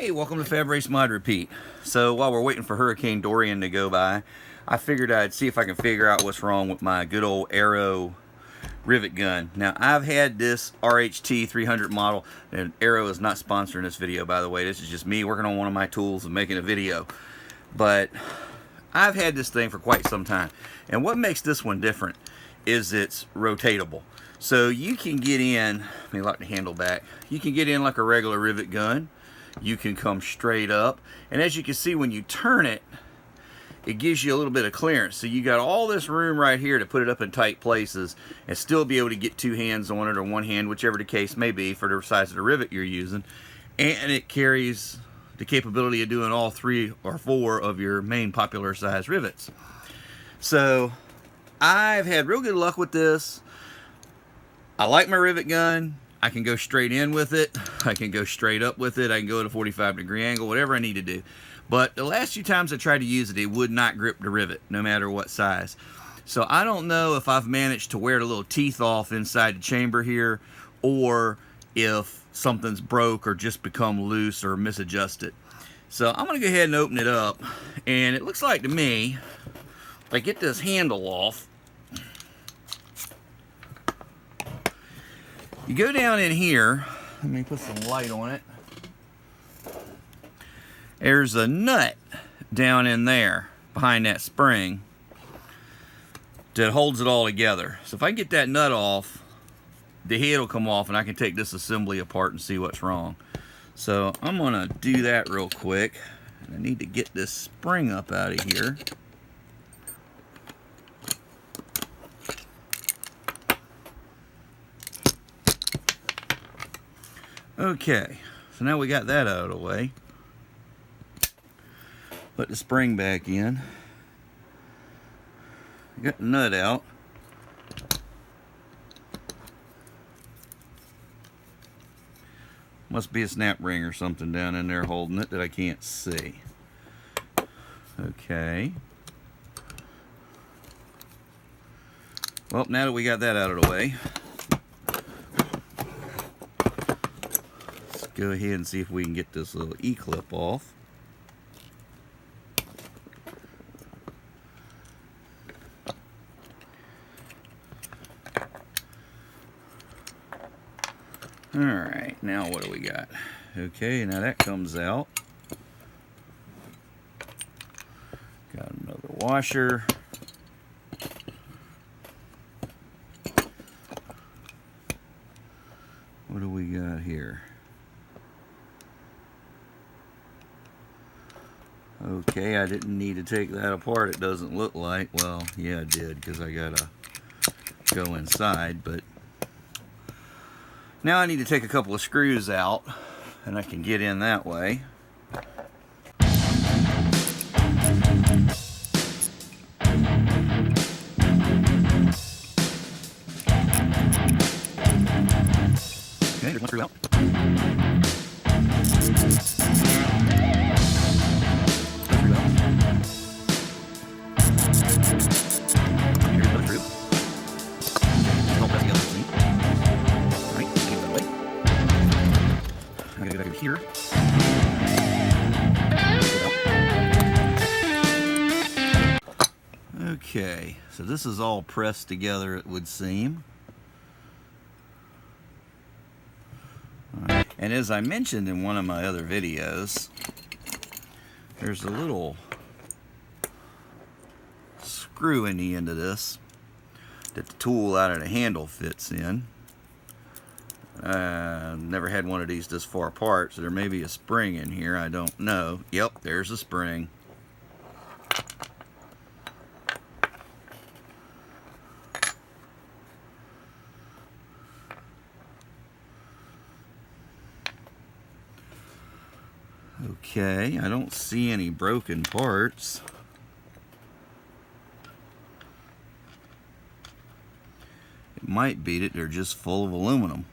Hey, welcome to Fab Race Mod Repeat. So while we're waiting for Hurricane Dorian to go by, I figured I'd see if I can figure out what's wrong with my good old Arrow rivet gun. Now, I've had this RHT 300 model, and Arrow is not sponsoring this video, by the way. This is just me working on one of my tools and making a video. But I've had this thing for quite some time. And what makes this one different is it's rotatable. So you can get in, let me lock the handle back, you can get in like a regular rivet gun. You can come straight up, and as you can see, when you turn it, it gives you a little bit of clearance. So you got all this room right here to put it up in tight places and still be able to get two hands on it, or one hand, whichever the case may be for the size of the rivet you're using. And it carries the capability of doing all 3 or 4 of your main popular size rivets. So I've had real good luck with this. I like my rivet gun. I can go straight in with it. I can go straight up with it. I can go at a 45-degree angle, whatever I need to do. But the last few times I tried to use it, it would not grip the rivet, no matter what size. So I don't know if I've managed to wear the little teeth off inside the chamber here, or if something's broke or just become loose or misadjusted. So I'm going to go ahead and open it up. And it looks like to me, if I get this handle off, you go down in here, let me put some light on it. There's a nut down in there behind that spring that holds it all together. So if I can get that nut off, the head will come off and I can take this assembly apart and see what's wrong. So I'm gonna do that real quick. I need to get this spring up out of here. Okay, so now we got that out of the way. Put the spring back in. Got the nut out. Must be a snap ring or something down in there holding it that I can't see. Okay. Well, now that we got that out of the way, go ahead and see if we can get this little E-clip off. Alright, now what do we got? Okay, now that comes out. Got another washer. What do we got here? Okay, I didn't need to take that apart, it doesn't look like. Well, yeah, I did, because I gotta go inside, but now I need to take a couple of screws out, and I can get in that way. Okay, there's one screw out. Here. Okay, so this is all pressed together, it would seem. And as I mentioned in one of my other videos, there's a little screw in the end of this that the tool out of the handle fits in. Never had one of these this far apart, so there may be a spring in here, I don't know. Yep, there's a spring. Okay, I don't see any broken parts. It might be that they're just full of aluminum.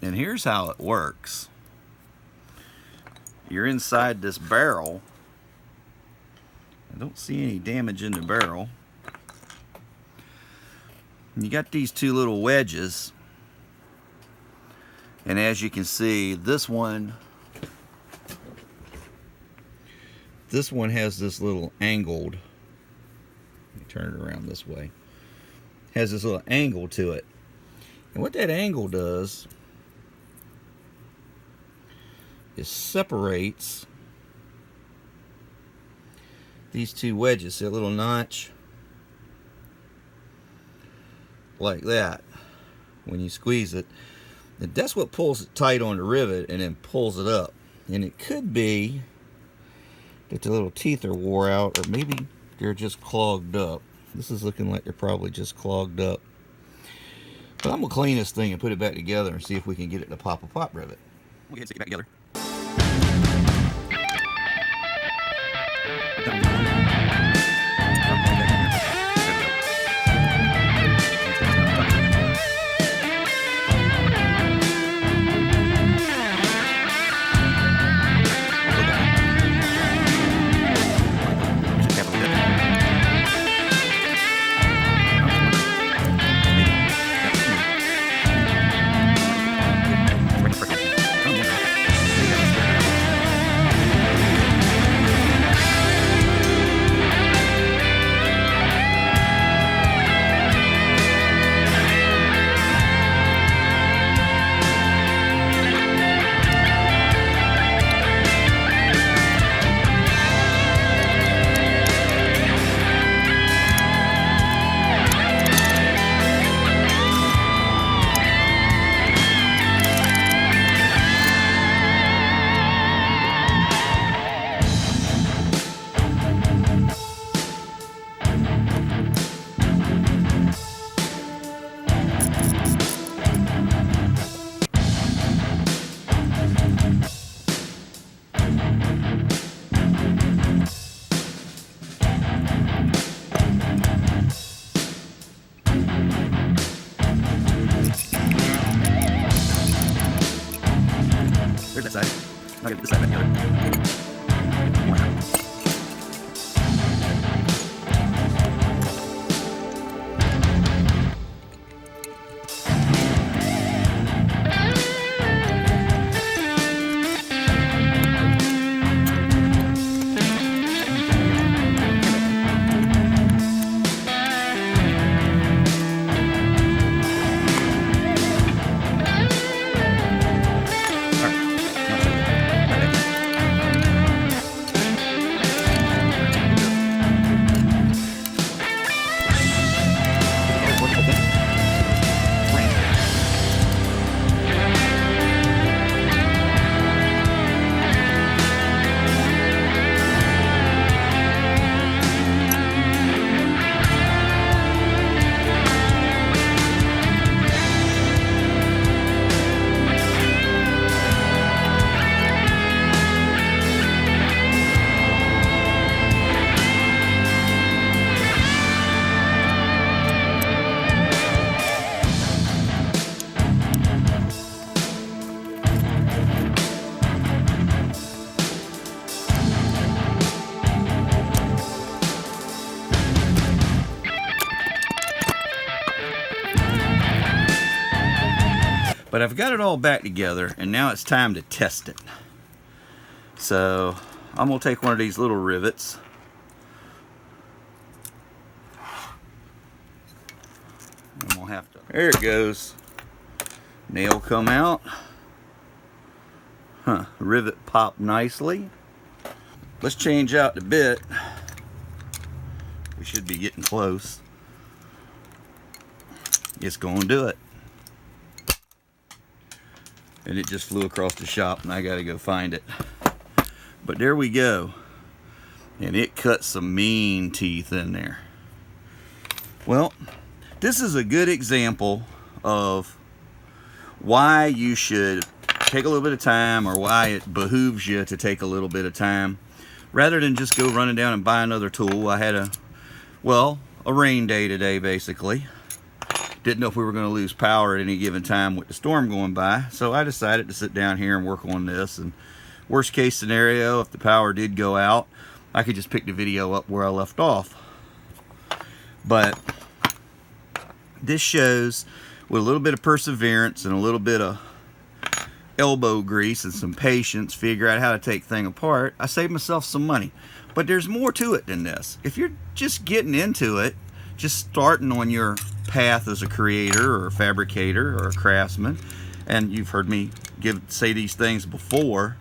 And here's how it works. You're inside this barrel. I don't see any damage in the barrel. And you got these two little wedges And as you can see, this one has this little angled, let me turn it around this way, has this little angle to it. And what that angle does is separates these two wedges. See a little notch like that when you squeeze it. And that's what pulls it tight on the rivet and then pulls it up. And it could be that the little teeth are wore out, or maybe they're just clogged up. This is looking like they're probably just clogged up. But I'm gonna clean this thing and put it back together and see if we can get it to pop a pop rivet. We'll get it back together. There's that side. Now get this side back together. But I've got it all back together, and now it's time to test it. So I'm going to take one of these little rivets. I'm going to have to, there it goes. Nail come out. Rivet popped nicely. Let's change out the bit. We should be getting close. It's going to do it. And it just flew across the shop, and I got to go find it. But there we go. And it cut some mean teeth in there. Well, this is a good example of why you should take a little bit of time, or why it behooves you to take a little bit of time rather than just go running down and buy another tool. I had a rain day today, basically. Didn't know if we were going to lose power at any given time with the storm going by, so I decided to sit down here and work on this. And worst case scenario, if the power did go out, I could just pick the video up where I left off. But this shows, with a little bit of perseverance and a little bit of elbow grease and some patience, figure out how to take thing apart, I saved myself some money. But there's more to it than this. If you're just getting into it, just starting on your path as a creator or a fabricator or a craftsman, and you've heard me say these things before,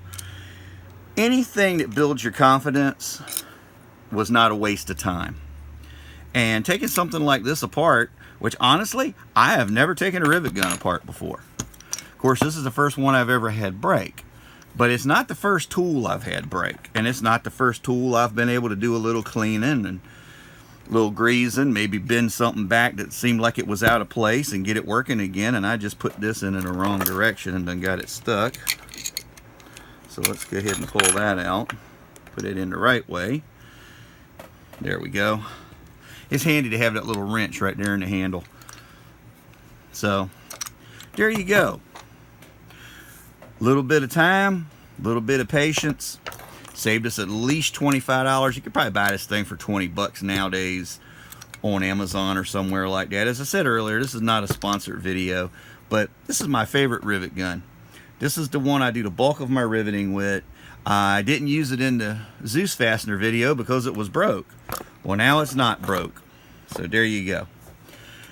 anything that builds your confidence was not a waste of time. And taking something like this apart, which honestly, I have never taken a rivet gun apart before. Of course, this is the first one I've ever had break. But it's not the first tool I've had break. And it's not the first tool I've been able to do a little cleaning and a little greasing, maybe bend something back that seemed like it was out of place and get it working again. And I just put this in the wrong direction and then got it stuck. So let's go ahead and pull that out. Put it in the right way. There we go. It's handy to have that little wrench right there in the handle. So there you go. Little bit of time, little bit of patience, saved us at least $25. You could probably buy this thing for 20 bucks nowadays on Amazon or somewhere like that. As I said earlier, this is not a sponsored video, but this is my favorite rivet gun. This is the one I do the bulk of my riveting with. I didn't use it in the Zeus fastener video because it was broke. Well, now it's not broke. So there you go.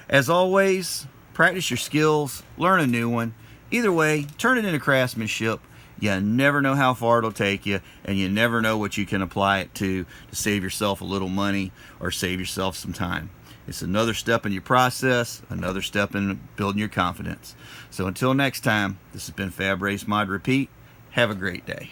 As always, practice your skills, learn a new one. Either way, turn it into craftsmanship. You never know how far it'll take you, and you never know what you can apply it to save yourself a little money or save yourself some time. It's another step in your process, another step in building your confidence. So until next time, this has been Fab Race Mod Repeat. Have a great day.